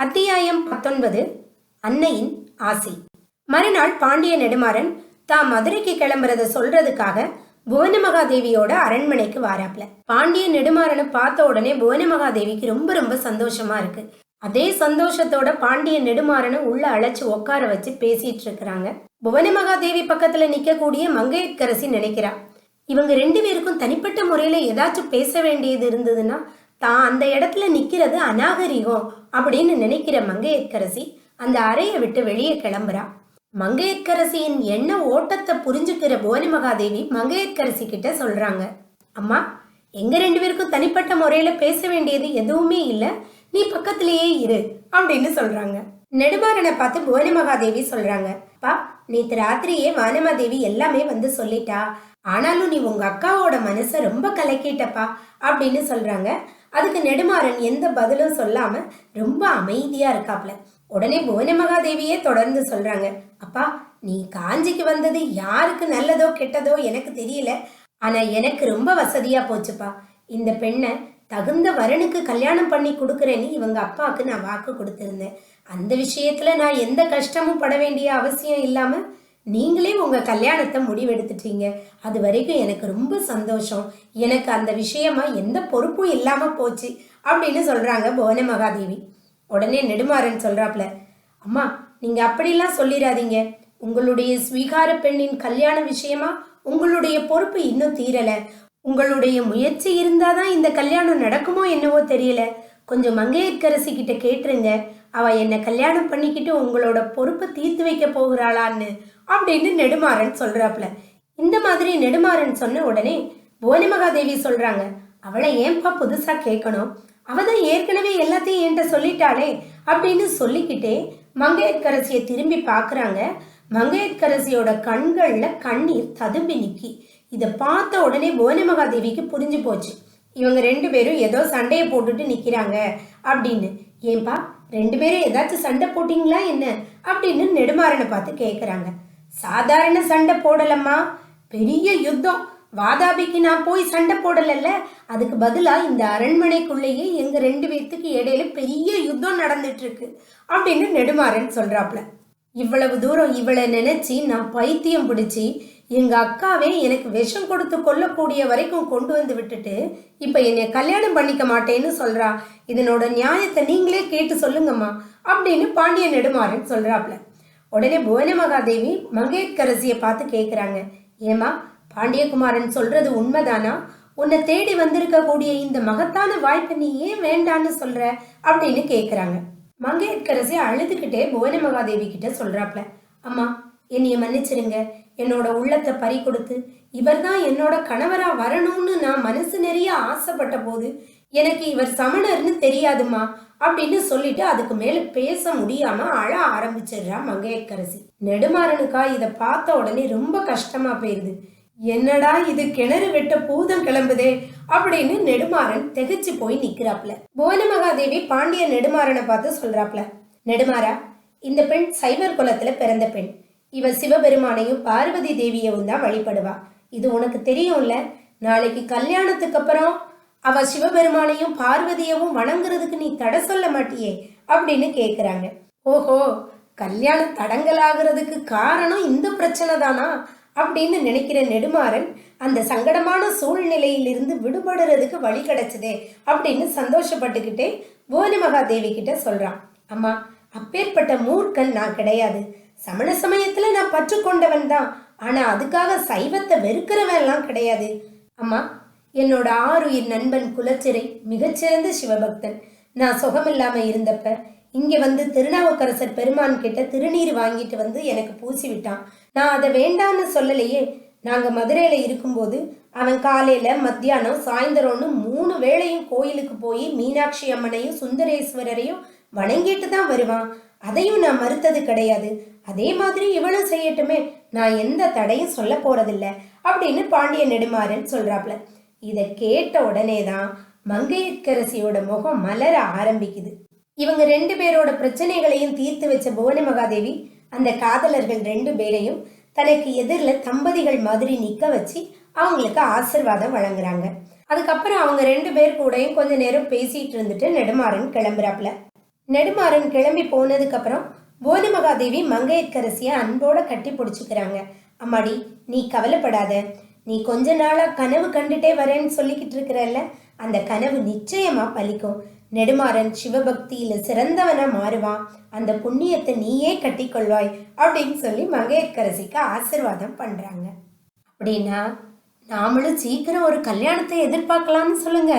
அத்தியாயம் 19. அன்னையின் ஆசி. மறுநாள் பாண்டிய நெடுமாறன் தான் மதுரைக்கு கிளம்புறத சொல்றதுக்காக புவனமகாதேவியோட அரண்மனைக்கு வாராப்ல. பாண்டிய நெடுமாறனை பார்த்த உடனே புவனமகாதேவிக்கு ரொம்ப ரொம்ப சந்தோஷமா இருக்கு. அதே சந்தோஷத்தோட பாண்டிய நெடுமாறனை உள்ள அழைச்சு உட்கார வச்சு பேசிட்டு இருக்கிறாங்க. புவனமகாதேவி பக்கத்துல நிக்கக்கூடிய மங்கையர்க்கரசி நினைக்கிறா, இவங்க ரெண்டு பேருக்கும் தனிப்பட்ட முறையில ஏதாச்சும் பேச வேண்டியது இருந்ததுன்னா தான் அந்த இடத்துல நிக்கிறது அநாகரிகம் அப்படின்னு நினைக்கிற மங்கையர்க்கரசி அந்த அறையை விட்டு வெளியே கிளம்புறா. மங்கையர்க்கரசியின் எண்ண ஓட்டத்தை புரிஞ்சுக்கிற புவனமகாதேவி மங்கையர்க்கரசி கிட்ட சொல்றாங்க, அம்மா, எங்க ரெண்டு பேருக்கும் தனிப்பட்ட முறையில பேச வேண்டியது எதுவுமே இல்ல, நீ பக்கத்திலேயே இரு அப்படின்னு சொல்றாங்க. நெடுமாறனை பார்த்து புவனமகாதேவி சொல்றாங்க, அப்பா, நேத்து ராத்திரியே வானமாதேவி எல்லாமே வந்து சொல்லிட்டா, ஆனாலும் நீ உங்க அக்காவோட மனசை ரொம்ப கலக்கிட்டப்பா அப்படின்னு சொல்றாங்க. அதுக்கு நெடுமாறன் எந்த பதிலும் சொல்லாம ரொம்ப அமைதியா இருக்காப்ல. உடனே புவனமகாதேவியே தொடர்ந்து சொல்றாங்க, அப்பா, நீ காஞ்சிக்கு வந்தது யாருக்கு நல்லதோ கெட்டதோ எனக்கு தெரியல, ஆனா எனக்கு ரொம்ப வசதியா போச்சுப்பா. இந்த பெண்ணை தகுந்த வரனுக்கு கல்யாணம் பண்ணி கொடுக்கறேன்னு இவங்க அப்பாவுக்கு நான் வாக்கு கொடுத்திருந்தேன். அந்த விஷயத்துல நான் எந்த கஷ்டமும் பட வேண்டிய அவசியம் இல்லாம நீங்களே உங்க கல்யாணத்தை முடிவெடுத்துட்டீங்க. அது வரைக்கும் எனக்கு ரொம்ப சந்தோஷம். எனக்கு அந்த விஷயமா எந்த பொறுப்பும் இல்லாம போச்சு அப்படின்னு சொல்றாங்க புவனமகாதேவி. உடனே நெடுமாறன் சொல்றாப்ல, அம்மா, நீங்க அப்படிலாம் சொல்லிடாதீங்க. உங்களுடைய ஸ்வீகார பெண்ணின் கல்யாண விஷயமா உங்களுடைய பொறுப்பு இன்னும் தீரல. உங்களுடைய முயற்சி இருந்தாதான் இந்த கல்யாணம் நடக்குமோ என்னவோ தெரியல. கொஞ்சம் மங்கையர்க்கரசி கிட்ட கேட்டுருங்க, அவ என்ன கல்யாணம் பண்ணிக்கிட்டு உங்களோட பொறுப்பை தீர்த்து வைக்க போகிறாளான்னு அப்படின்னு நெடுமாறன் சொல்றாப்ல. இந்த மாதிரி நெடுமாறன் சொன்ன உடனே புவனமகாதேவி சொல்றாங்க, அவளை ஏன்பா புதுசா கேட்கணும், அவதான் ஏற்கனவே எல்லாத்தையும் என்கிட்ட சொல்லிட்டாளே அப்படின்னு சொல்லிக்கிட்டே மங்கையர்க்கரசியை திரும்பி பாக்குறாங்க. மங்கையர்க்கரசியோட கண்கள்ல கண்ணீர் ததும்பி நிக்கி. இதை பார்த்த உடனே புவனமகாதேவிக்கு புரிஞ்சு போச்சு, இவங்க ரெண்டு பேரும் ஏதோ சண்டையை போட்டுட்டு நிக்கிறாங்க அப்படின்னு. ஏன்பா, ரெண்டு பேரும் ஏதாச்சும் சண்டை போட்டீங்களா என்ன அப்படின்னு நெடுமாறனை பார்த்து கேட்குறாங்க. சாதாரண சண்டை போடலம்மா, பெரிய யுத்தம். வாதாபிக்கு நான் போய் சண்டை போடலல்ல, அதுக்கு பதிலா இந்த அரண்மனைக்குள்ளேயே எங்க ரெண்டு பேர்த்துக்கு இடையில பெரிய யுத்தம் நடந்துட்டு இருக்கு அப்படின்னு நெடுமாறன் சொல்றாப்ல. இவ்வளவு தூரம் இவளை நினைச்சு நான் பைத்தியம் பிடிச்சி எங்க அக்காவே எனக்கு விஷம் கொடுத்து கொல்லக்கூடிய வரைக்கும் கொண்டு வந்து விட்டுட்டு இப்ப என்னை கல்யாணம் பண்ணிக்க மாட்டேன்னு சொல்றா. இதனோட நியாயத்தை நீங்களே கேட்டு சொல்லுங்கம்மா அப்படின்னு பாண்டிய நெடுமாறன் சொல்றாப்ல. உடனே புவனமகாதேவி மங்கையர்க்கரசியை பார்த்து கேட்குறாங்க, ஏமா, பாண்டியகுமாரன் சொல்றது உண்மைதானா? உன்னை தேடி வந்திருக்க கூடிய இந்த மகத்தான வாய்ப்பை நீ ஏன் வேண்டான்னு சொல்ற அப்படின்னு கேட்குறாங்க. மங்கையர்க்கரசி அழுதுகிட்டே புவனமகாதேவி கிட்ட சொல்றாப்ல, அம்மா, என்னைய மன்னிச்சிருங்க. என்னோட உள்ளத்தை பறி கொடுத்து இவர் தான் என்னோட கணவரா வரணும்னு நான் மனசு நிறைய ஆசைப்பட்ட போது எனக்கு இவர் சமணர்னு தெரியாதுமா அப்படின்னு சொல்லிட்டு அதுக்கு மேல பேச முடியாம அழ ஆரம்பிச்சிடுறா மங்கையர்க்கரசி. நெடுமாறனுக்கா இதை பார்த்த உடனே ரொம்ப கஷ்டமா போயிருது. என்னடா இது, கிணறு வெட்ட பூதம் கிளம்புதே அப்படின்னு நெடுமாறன் திகைச்சு போய் நிக்கிறாப்ல. புவனமகாதேவி பாண்டிய நெடுமாறனை பார்த்து சொல்றாப்ல, நெடுமாறா, இந்த பெண் சைவர் குலத்துல பிறந்த பெண். இவ சிவபெருமானையும் பார்வதி தேவியவும் தான் வழிபடுவா. இது உனக்கு தெரியும்ல. நாளைக்கு கல்யாணத்துக்கு அப்புறம் அவ சிவபெருமானையும் பார்வதியவும் வணங்குறதுக்கு நீ தடை சொல்ல மாட்டியே அப்படின்னு கேக்குறாங்க. ஓஹோ, கல்யாணம் தடங்கலாகிறதுக்கு காரணம் இந்த பிரச்சனை தானா அப்படின்னு நினைக்கிற நெடுமாறன் அந்த சங்கடமான சூழ்நிலையிலிருந்து விடுபடுறதுக்கு வழி கிடைச்சதே அப்படின்னு சந்தோஷப்பட்டுக்கிட்டே புவனமகாதேவி கிட்ட சொல்றான், அம்மா, அப்பேற்பட்ட மூர்க்கன் நான் கிடையாது. சமண சமயத்துல நான் பற்று கொண்டவன் தான், ஆனா அதுக்காக சைவத்தை வெறுக்கிறவன் எல்லாம் கிடையாது. அம்மா, என்னோட ஆருயிர் நண்பன் குலச்சிறை மிகச்சிறந்த சிவபக்தன். நான் சுகமில்லாம இருந்தப்ப இங்க வந்து திருநாவுக்கரசர் பெருமான் கிட்ட திருநீர் வாங்கிட்டு வந்து எனக்கு பூசி விட்டான். நான் அதை வேண்டான்னு சொல்லலையே. நாங்க மதுரையில இருக்கும்போது அவன் காலையில மத்தியானம் சாயந்தரம்னு 3 வேளையும் கோயிலுக்கு போய் மீனாட்சி அம்மனையும் சுந்தரேஸ்வரரையும் வணங்கிட்டு தான் வருவான். அதையும் நான் மறுத்தது கிடையாது. அதே மாதிரி இவனும் செய்யட்டுமே, நான் எந்த தடையும் சொல்ல போறதில்ல அப்படின்னு பாண்டிய நெடுமாறன் சொல்றாப்ல. இதை கேட்ட உடனேதான் மங்கையர்க்கரசியோட முகம் மலர ஆரம்பிக்குது. இவங்க ரெண்டு பேரோட பிரச்சனைகளையும் தீர்த்து வச்ச புவனமகாதேவி அந்த காதலர்கள் 2 பேரையும் தனக்கு எதிரில் தம்பதிகள் மாதிரி நிக்க வச்சு அவங்களுக்கு ஆசிர்வாதம் வழங்குறாங்க. அதுக்கப்புறம் அவங்க 2 பேர் கூடயும் கொஞ்ச நேரம் பேசிட்டு இருந்துட்டு நெடுமாறன் கிளம்புறாப்ல. நெடுமாறன் கிளம்பி போனதுக்கு அப்புறம் புவனமகாதேவி மங்கையர்க்கரசிய அன்போட கட்டி பிடிச்சுக்கிறாங்க. அம்மாடி, நீ கவலைப்படாத. நீ கொஞ்ச நாளா கனவு கண்டுட்டே வரேன்னு சொல்லிக்கிட்டு இருக்கிறல்ல, அந்த கனவு நிச்சயமா பலிக்கும். நெடுமாறன் சிவபக்தியில சிறந்தவனா மாறுவான். அந்த புண்ணியத்தை நீயே கட்டிக்கொள்வாய் அப்படின்னு சொல்லி மங்கையர்க்கரசிக்கு ஆசிர்வாதம் பண்றாங்க. அப்படின்னா நாமளும் சீக்கிரம் ஒரு கல்யாணத்தை எதிர்பார்க்கலாம்னு சொல்லுங்க.